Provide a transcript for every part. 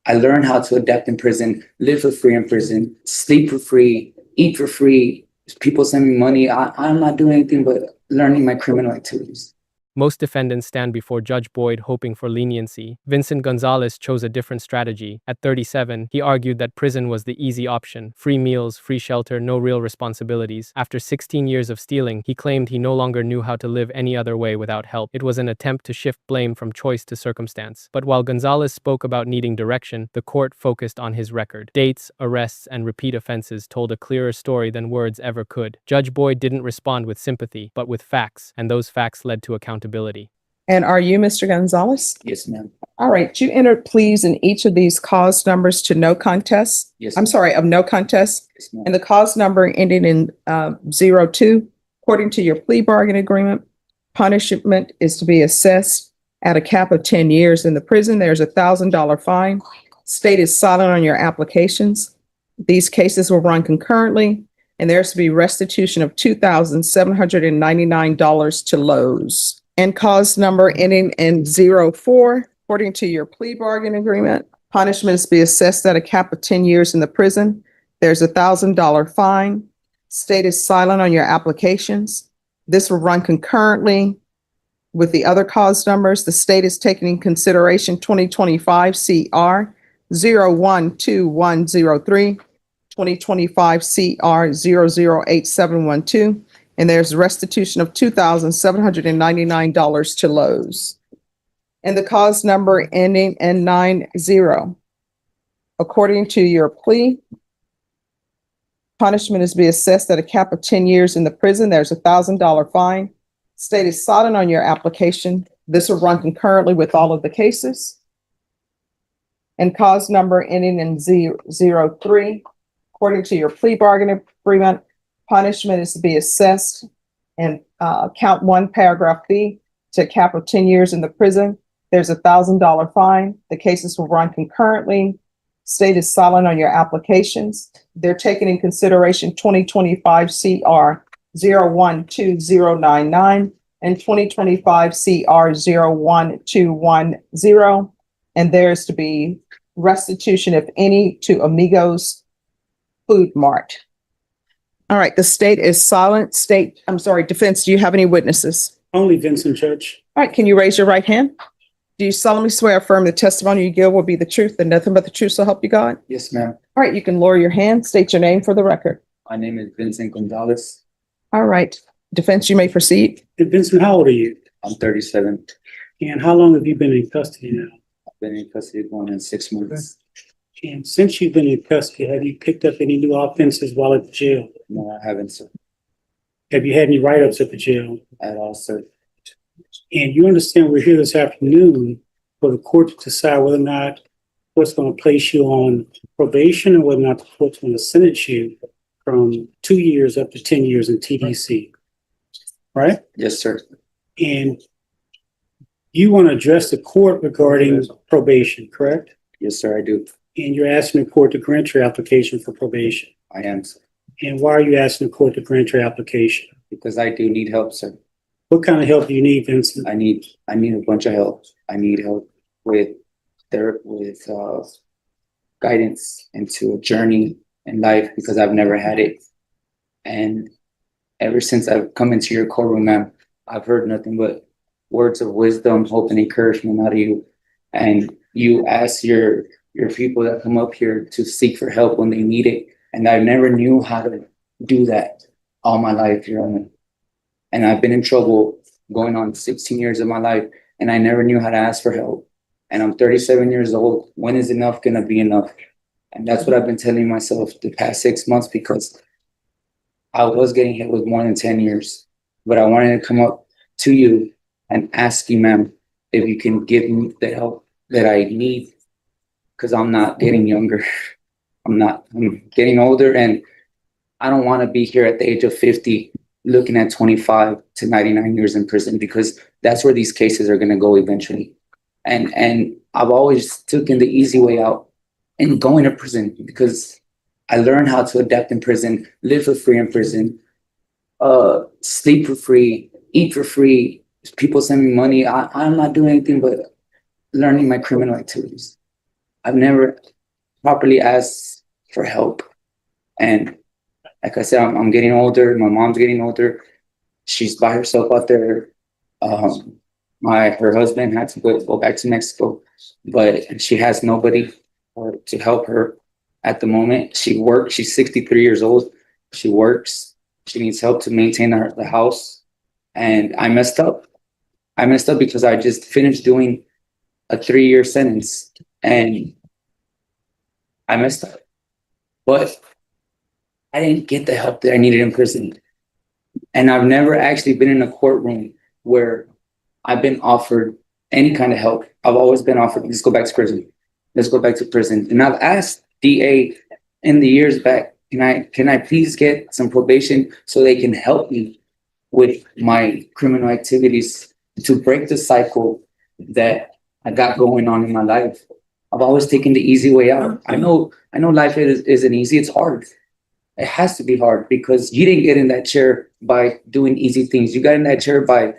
I learned how to adapt in prison, live for free in prison, sleep for free, eat for free. People send me money. I'm not doing anything but learning my criminal activities. Most defendants stand before Judge Boyd hoping for leniency. Vincent Gonzalez chose a different strategy. At 37, he argued that prison was the easy option. Free meals, free shelter, no real responsibilities. After 16 years of stealing, he claimed he no longer knew how to live any other way without help. It was an attempt to shift blame from choice to circumstance. But while Gonzalez spoke about needing direction, the court focused on his record. Dates, arrests, and repeat offenses told a clearer story than words ever could. Judge Boyd didn't respond with sympathy, but with facts, and those facts led to accountability. And are you Mr. Gonzalez? Yes, ma'am. All right. You entered pleas in each of these cause numbers to no contest. Yes, I'm ma'am. sorry, of no contest. Yes, ma'am. And the cause number ending in 02, according to your plea bargain agreement, punishment is to be assessed at a cap of 10 years in the prison. There's $1,000 fine. State is silent on your applications. These cases will run concurrently, and there's to be restitution of $2,799 to Lowe's. And cause number ending in 04, according to your plea bargain agreement, punishment is to be assessed at a cap of 10 years in the prison. There's $1,000 fine. State is silent on your applications. This will run concurrently with the other cause numbers. The state is taking in consideration 2025 CR 012103, 2025 CR 008712, and there's restitution of $2,799 to Lowe's. And the cause number ending in 90. According to your plea, punishment is to be assessed at a cap of 10 years in the prison. There's $1,000 fine. State is silent on your application. This will run concurrently with all of the cases. And cause number ending in 03, according to your plea bargaining agreement, punishment is to be assessed and count 1, paragraph B, to a cap of 10 years in the prison. There's $1,000 fine. The cases will run concurrently. State is silent on your applications. They're taking in consideration 2025 CR 012099 and 2025 CR 01210. And there's to be restitution, if any, to Amigos Food Mart. All right, the state is silent. Defense, do you have any witnesses? Only Vincent, Judge. All right, can you raise your right hand? Do you solemnly swear or affirm the testimony you give will be the truth and nothing but the truth, so help you God? Yes, ma'am. All right, you can lower your hand, state your name for the record. My name is Vincent Gonzalez. All right, defense, you may proceed. And Vincent, how old are you? I'm 37. And how long have you been in custody now? I've been in custody going on 6 months. And since you've been in custody, have you picked up any new offenses while at the jail? No, I haven't, sir. Have you had any write-ups at the jail? At all, sir. And you understand we're here this afternoon for the court to decide whether or not what's going to place you on probation or whether or not the court's going to sentence you from 2 years up to 10 years in TDC. Right? Yes, sir. And you want to address the court regarding probation, correct? Yes, sir, I do. And you're asking the court to grant your application for probation. I am, sir. And why are you asking the court to grant your application? Because I do need help, sir. What kind of help do you need, Vincent? I need a bunch of help. I need help with guidance into a journey in life because I've never had it. And ever since I've come into your courtroom, ma'am, I've heard nothing but words of wisdom, hope, and encouragement out of you. And you ask your people that come up here to seek for help when they need it. And I never knew how to do that all my life, Your Honor. And I've been in trouble going on 16 years of my life, and I never knew how to ask for help. And I'm 37 years old. When is enough gonna be enough? And that's what I've been telling myself the past 6 months, because I was getting hit with more than 10 years. But I wanted to come up to you and ask you, ma'am, if you can give me the help that I need, because I'm not getting younger. I'm getting older, and I don't want to be here at the age of 50 looking at 25 to 99 years in prison, because that's where these cases are going to go eventually. And I've always taken the easy way out and going to prison, because I learned how to adapt in prison, live for free in prison, sleep for free, eat for free. People send me money. I'm not doing anything but learning my criminal activities. I've never properly asked for help. And like I said, I'm getting older. My mom's getting older. She's by herself out there. Her husband had to go back to Mexico, but she has nobody to help her at the moment. She works. She's 63 years old. She works. She needs help to maintain the house. And I messed up. I messed up because I just finished doing a 3-year sentence, and I messed up. But I didn't get the help that I needed in prison. And I've never actually been in a courtroom where I've been offered any kind of help. I've always been offered, let's go back to prison. Let's go back to prison. And I've asked DA in the years back, can I please get some probation so they can help me with my criminal activities to break the cycle that I got going on in my life. I've always taken the easy way out. I know life isn't easy. It's hard. It has to be hard because you didn't get in that chair by doing easy things. You got in that chair by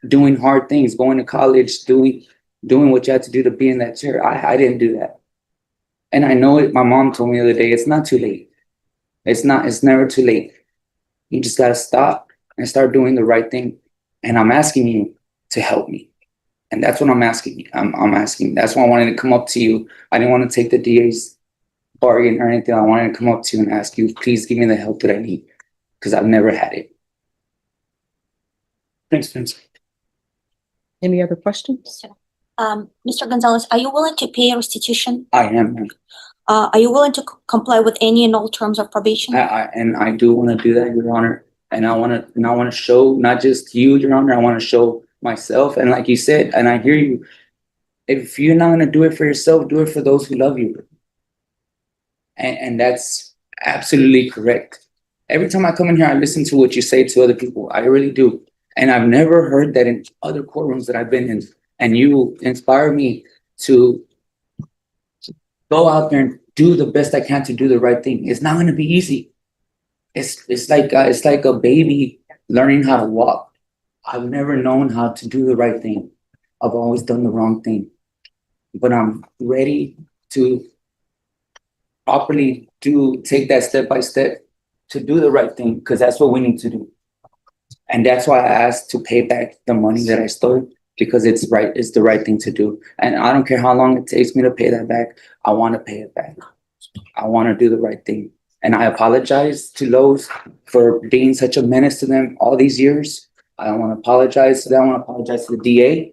doing hard things, going to college, doing what you had to do to be in that chair. I didn't do that. And I know it. My mom told me the other day, it's not too late. It's never too late. You just got to stop and start doing the right thing. And I'm asking you to help me. And that's what I'm asking you. I'm asking. That's why I wanted to come up to you. I didn't want to take the DA's bargain or anything. I wanted to come up to you and ask you, please give me the help that I need, because I've never had it. Thanks, Vince. Any other questions? Mr. Gonzalez, are you willing to pay restitution? I am, ma'am. Are you willing to comply with any and all terms of probation? I do want to do that, Your Honor. And I want to show not just you, Your Honor. I want to show myself. And like you said, and I hear you, if you're not going to do it for yourself, do it for those who love you. And that's absolutely correct. Every time I come in here, I listen to what you say to other people. I really do. And I've never heard that in other courtrooms that I've been in. And you inspire me to go out there and do the best I can to do the right thing. It's not going to be easy. It's like a baby learning how to walk. I've never known how to do the right thing. I've always done the wrong thing. But I'm ready to properly take that step by step to do the right thing, because that's what we need to do. And that's why I asked to pay back the money that I stole, because it's the right thing to do. And I don't care how long it takes me to pay that back. I want to pay it back. I want to do the right thing. And I apologize to Lowe's for being such a menace to them all these years. I want to apologize to them. I want to apologize to the DA.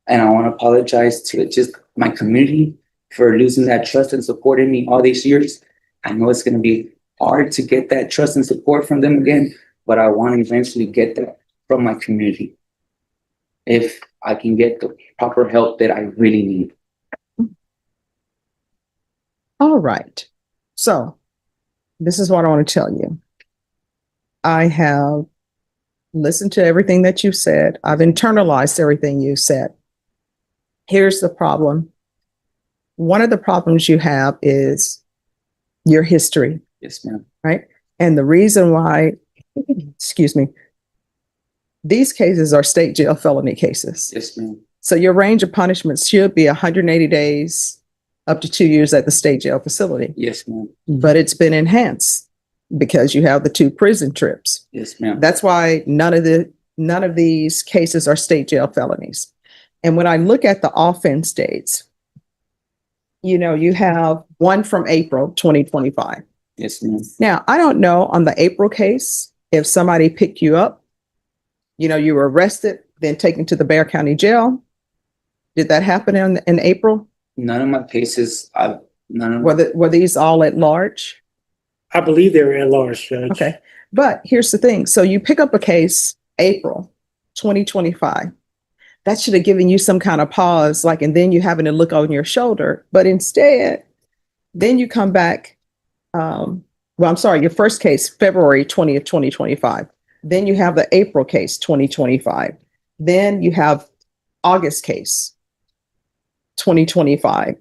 And I want to apologize to just my community for losing that trust and support in me all these years. I know it's going to be hard to get that trust and support from them again, but I want to eventually get that from my community if I can get the proper help that I really need. All right. So this is what I want to tell you. I have listened to everything that you said. I've internalized everything you said. Here's the problem. One of the problems you have is your history. Yes, ma'am. Right? And the reason why, excuse me, these cases are state jail felony cases. Yes, ma'am. So your range of punishments should be 180 days up to 2 years at the state jail facility. Yes, ma'am. But it's been enhanced because you have the 2 prison trips. Yes, ma'am. That's why none of these cases are state jail felonies. And when I look at the offense dates, you have one from April 2025. Yes, ma'am. Now, I don't know on the April case, if somebody picked you up, you were arrested, then taken to the Bexar County Jail. Did that happen in April? None of my cases, Were these all at large? I believe they were at large, Judge. Okay. But here's the thing. So you pick up a case, April 2025. That should have given you some kind of pause, and then you having to look on your shoulder. But instead, then you come back. Your first case, February 20th, 2025. Then you have the April case, 2025. Then you have August case, 2025.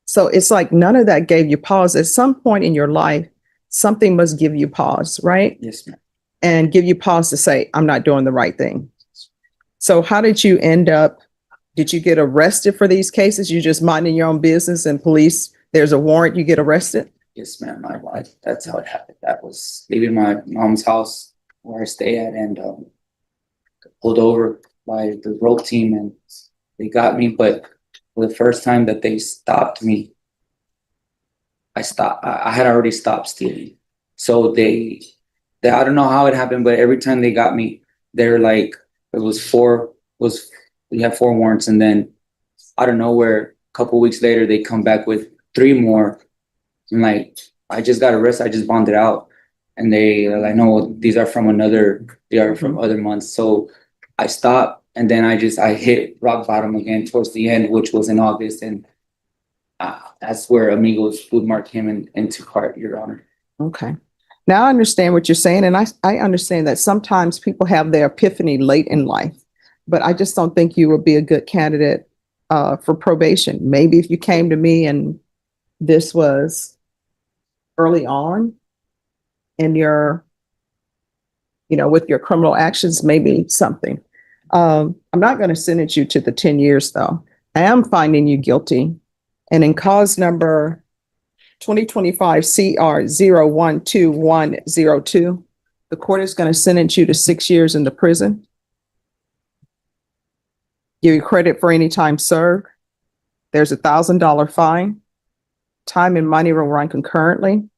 So it's like none of that gave you pause. At some point in your life, something must give you pause, right? Yes, ma'am. And give you pause to say, I'm not doing the right thing. So how did you end up Did you get arrested for these cases? You just minding your own business and police, there's a warrant, you get arrested? Yes, ma'am. That's how it happened. That was leaving my mom's house where I stay at and pulled over by the rope team and they got me. But for the first time that they stopped me, I stopped. I had already stopped stealing. So they I don't know how it happened, but every time they got me, they're like, we have 4 warrants, and then out of nowhere, a couple weeks later, they come back with 3 more. And like, I just got arrested, I just bonded out. And they're like, no, these are from other months. So I stopped, and then I hit rock bottom again towards the end, which was in August. And that's where Amigos Food Mart came into part, Your Honor. Okay. Now I understand what you're saying, and I understand that sometimes people have their epiphany late in life, but I just don't think you would be a good candidate for probation. Maybe if you came to me and this was early on in your, with your criminal actions, maybe something. I'm not going to sentence you to the 10 years though. I am finding you guilty. And in cause number 2025 CR 012102, the court is going to sentence you to 6 years in the prison. Give you credit for any time served. There's $1,000 fine. Time and money will run concurrently.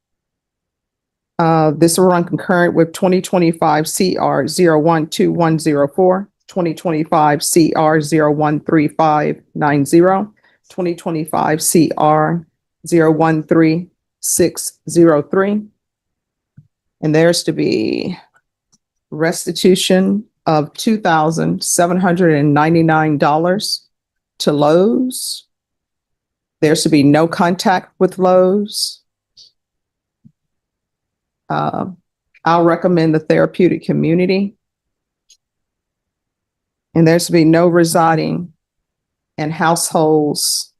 This will run concurrent with 2025 CR 012104, 2025 CR 013590, 2025 CR 013603. And there's to be restitution of $2,799 to Lowe's. There's to be no contact with Lowe's. I'll recommend the therapeutic community. And there's to be no residing in households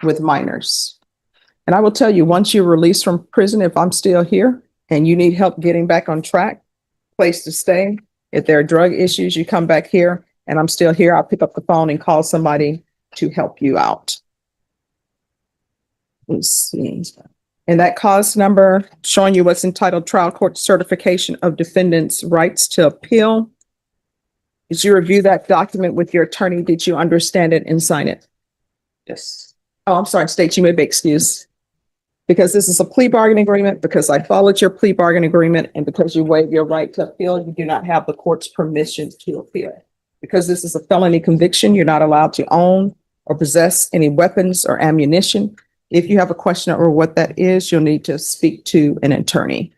with minors. And I will tell you, once you're released from prison, if I'm still here and you need help getting back on track, place to stay. If there are drug issues, you come back here and I'm still here. I'll pick up the phone and call somebody to help you out. Let's see. And that cause number showing you what's entitled Trial Court Certification of Defendant's Rights to Appeal. Did you review that document with your attorney? Did you understand it and sign it? Yes. Oh, I'm sorry, State, you may be excused. Because this is a plea bargaining agreement, because I followed your plea bargaining agreement, and because you waive your right to appeal, you do not have the court's permission to appeal. Because this is a felony conviction, you're not allowed to own or possess any weapons or ammunition. If you have a question over what that is, you'll need to speak to an attorney.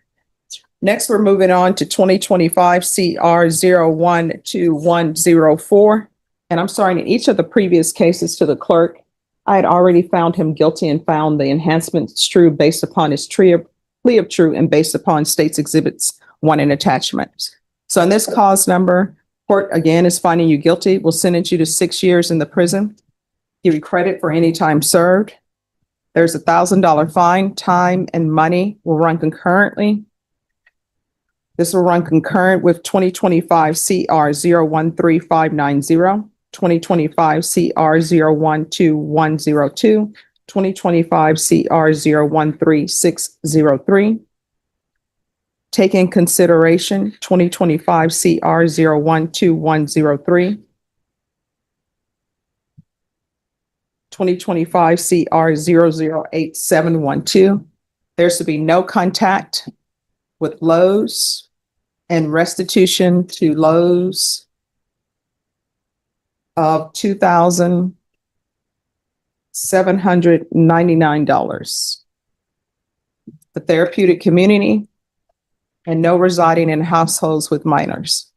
Next, we're moving on to 2025 CR 012104. And I'm sorry, in each of the previous cases to the clerk, I had already found him guilty and found the enhancements true based upon his plea of true and based upon State's Exhibits 1 and attachments. So in this cause number, court again is finding you guilty, will sentence you to 6 years in the prison, give you credit for any time served. There's $1,000 fine. Time and money will run concurrently. This will run concurrent with 2025 CR 013590, 2025 CR 012102, 2025 CR 013603. Take in consideration 2025 CR 012103. 2025 CR 008712. There's to be no contact with Lowe's and restitution to Lowe's of $2,799. The therapeutic community and no residing in households with minors.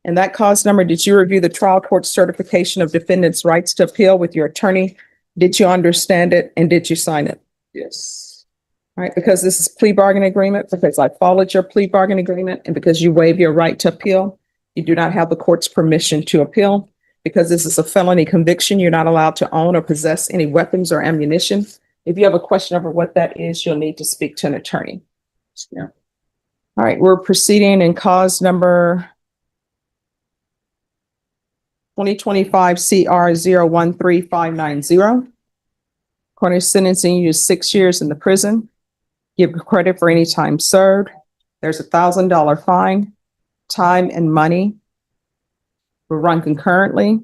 And that cause number, did you review the trial court certification of defendant's rights to appeal with your attorney? Did you understand it and did you sign it? Yes. All right, because this is plea bargaining agreement, because I followed your plea bargaining agreement, and because you waive your right to appeal, you do not have the court's permission to appeal. Because this is a felony conviction, you're not allowed to own or possess any weapons or ammunition. If you have a question over what that is, you'll need to speak to an attorney. Yeah. All right, we're proceeding in cause number 2025 CR 013590. Court is sentencing you to 6 years in the prison. Give credit for any time served. There's $1,000 fine. Time and money will run concurrently.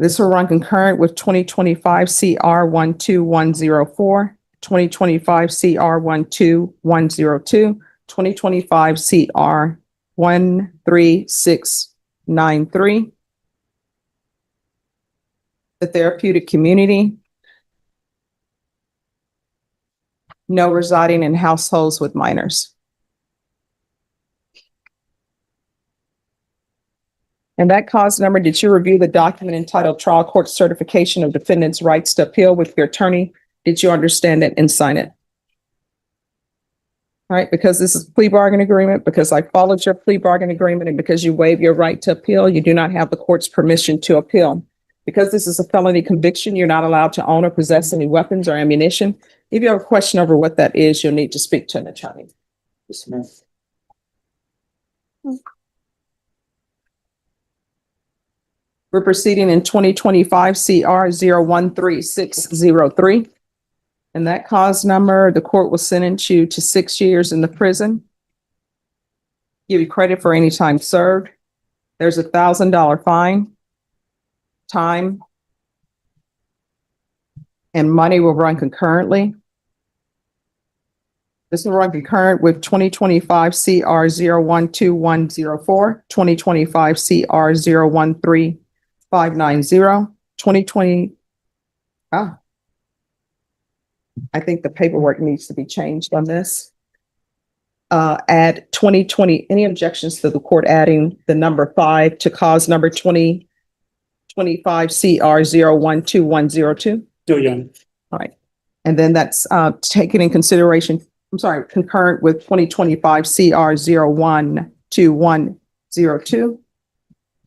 This will run concurrent with 2025 CR 12104, 2025 CR 12102, 2025 CR 13693. The therapeutic community. No residing in households with minors. And that cause number, did you review the document entitled Trial Court Certification of Defendant's Rights to Appeal with your attorney? Did you understand it and sign it? All right, because this is a plea bargain agreement, because I followed your plea bargain agreement, and because you waive your right to appeal, you do not have the court's permission to appeal. Because this is a felony conviction, you're not allowed to own or possess any weapons or ammunition. If you have a question over what that is, you'll need to speak to an attorney. Yes, ma'am. We're proceeding in 2025 CR 013603. And that cause number, the court will sentence you to 6 years in the prison. Give you credit for any time served. There's $1,000 fine. Time and money will run concurrently. This will run concurrent with 2025 CR 012104, 2025 CR 013590, 2020. I think the paperwork needs to be changed on this. Add 2020, any objections to the court adding the number 5 to cause number 2025 CR 012102? No, Your Honor. All right. And then that's taken in consideration, I'm sorry, concurrent with 2025 CR 012102.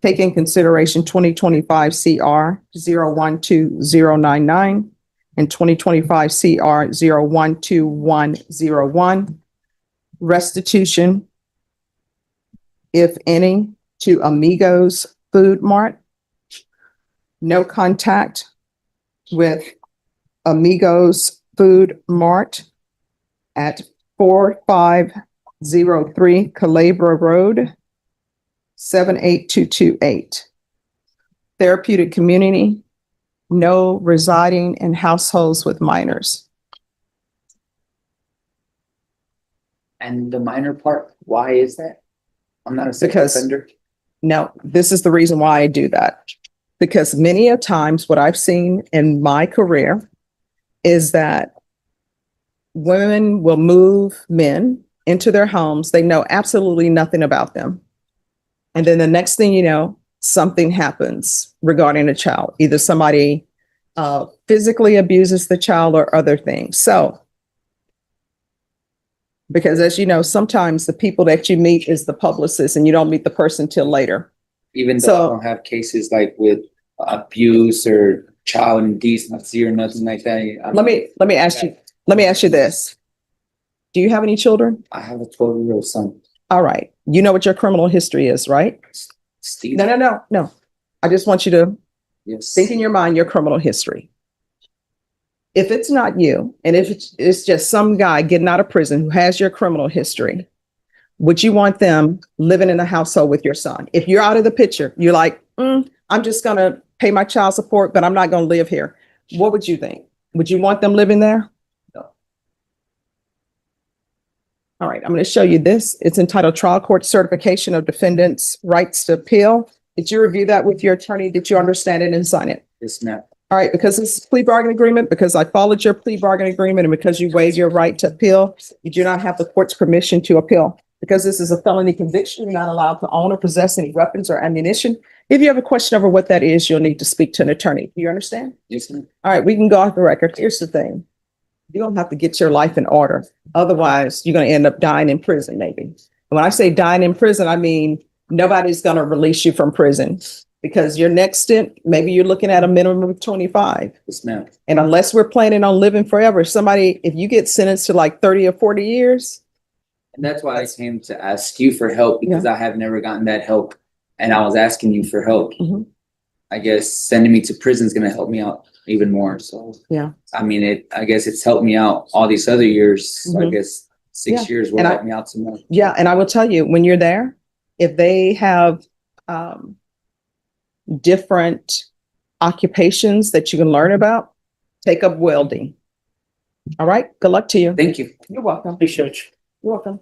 Take in consideration 2025 CR 012099 and 2025 CR 012101. Restitution, if any, to Amigos Food Mart. No contact with Amigos Food Mart at 4503 Calabria Road, 78228. Therapeutic community, no residing in households with minors. And the minor part, why is that? I'm not a sex Because- offender. No, this is the reason why I do that. Because many a times what I've seen in my career is that women will move men into their homes. They know absolutely nothing about them. And then the next thing you know, something happens regarding a child. Either somebody physically abuses the child or other things. So, because as you know, sometimes the people that you meet is the publicist and you don't meet the person till later. Even though So- I don't have cases like with abuse or child indecency or nothing like that. Let me ask you this. Do you have any children? I have a 12-year-old son. All right. You know what your criminal history is, right? Steve. No. I just want you to Yes. think in your mind your criminal history. If it's not you, and if it's just some guy getting out of prison who has your criminal history, would you want them living in a household with your son? If you're out of the picture, you're like, I'm just going to pay my child support, but I'm not going to live here. What would you think? Would you want them living there? No. All right, I'm going to show you this. It's entitled Trial Court Certification of Defendant's Rights to Appeal. Did you review that with your attorney? Did you understand it and sign it? Yes, ma'am. All right, because this is a plea bargain agreement, because I followed your plea bargain agreement, and because you waive your right to appeal, you do not have the court's permission to appeal. Because this is a felony conviction, you're not allowed to own or possess any weapons or ammunition. If you have a question over what that is, you'll need to speak to an attorney. Do you understand? Yes, ma'am. All right, we can go off the record. Here's the thing. You're gonna have to get your life in order. Otherwise, you're gonna end up dying in prison, maybe. And when I say dying in prison, I mean nobody's gonna release you from prison. Because your next stint, maybe you're looking at a minimum of 25. Yes, ma'am. And unless we're planning on living forever, if you get sentenced to like 30 or 40 years, And that's why I came to ask you for help, because I have never gotten that help. and I was asking you for help. Mhm. I guess sending me to prison is gonna help me out even more, so. Yeah. I mean, I guess it's helped me out all these other years, so I Mhm. guess 6 Yeah. years will And help me out some more. Yeah, and I will tell you, when you're there, if they have different occupations that you can learn about, take up welding. All right, good luck to you. Thank you. You're welcome. Thanks, Judge. You're welcome.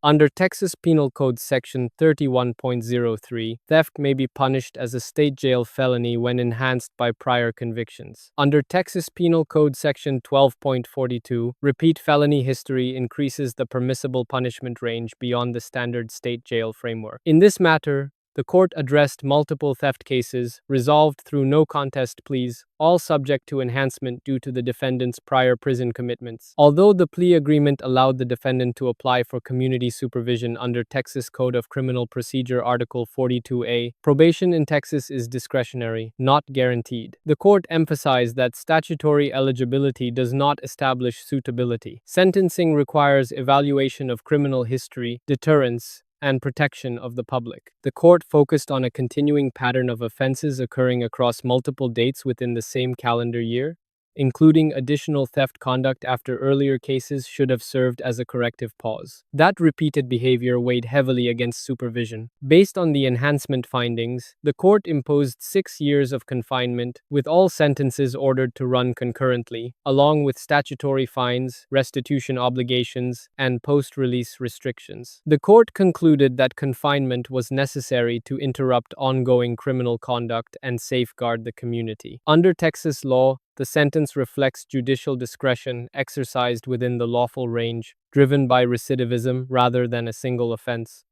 Under Texas Penal Code Section 31.03, theft may be punished as a state jail felony when enhanced by prior convictions. Under Texas Penal Code Section 12.42, repeat felony history increases the permissible punishment range beyond the standard state jail framework. In this matter, the court addressed multiple theft cases, resolved through no contest pleas, all subject to enhancement due to the defendant's prior prison commitments. Although the plea agreement allowed the defendant to apply for community supervision under Texas Code of Criminal Procedure Article 42A, probation in Texas is discretionary, not guaranteed. The court emphasized that statutory eligibility does not establish suitability. Sentencing requires evaluation of criminal history, deterrence, and protection of the public. The court focused on a continuing pattern of offenses occurring across multiple dates within the same calendar year, including additional theft conduct after earlier cases should have served as a corrective pause. That repeated behavior weighed heavily against supervision. Based on the enhancement findings, the court imposed 6 years of confinement, with all sentences ordered to run concurrently, along with statutory fines, restitution obligations, and post-release restrictions. The court concluded that confinement was necessary to interrupt ongoing criminal conduct and safeguard the community. Under Texas law, the sentence reflects judicial discretion exercised within the lawful range, driven by recidivism rather than a single offense.